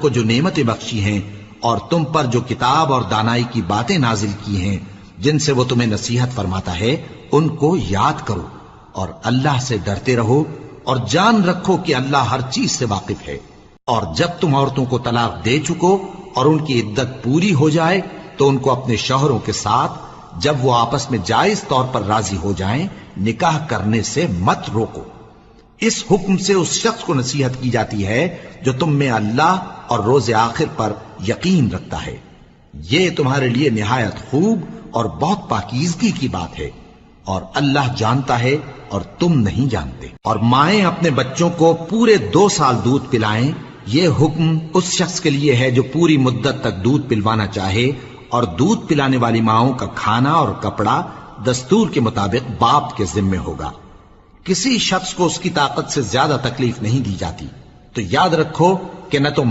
तुमको जो नेमतें बख्शी हैं और तुम पर जो किताब और दानाई की बातें नाजिल की हैं, जिनसे वो तुम्हें नसीहत फरमाता है, उनको याद करो और अल्लाह से डरते रहो और जान रखो कि अल्लाह हर चीज से वाकिफ है। और जब तुम औरतों को तलाक दे चुको और उनकी इद्दत पूरी हो जाए तो उनको अपने शौहरों के साथ जब वो आपस में जायज तौर पर राजी हो जाएं, निकाह करने से मत रोको। इस हुक्म से उस शख्स को नसीहत की जाती है जो तुम में अल्लाह और रोज़े आखिर पर यकीन रखता है। ये तुम्हारे लिए निहायत खूब और बहुत पाकीज़गी की बात है, और अल्लाह जानता है और तुम नहीं जानते। और माएं अपने बच्चों को पूरे 2 साल दूध पिलाएं। ये हुक्म उस शख्स के लिए है जो पूरी मुद्दत तक दूध पिलवाना चाहे, और दूध पिलाने वाली माओं का खाना और कपड़ा दस्तूर के मुताबिक बाप के जिम्मे होगा। किसी शख्स को उसकी ताकत से ज्यादा तकलीफ नहीं दी जाती। तो याद रखो कि न तो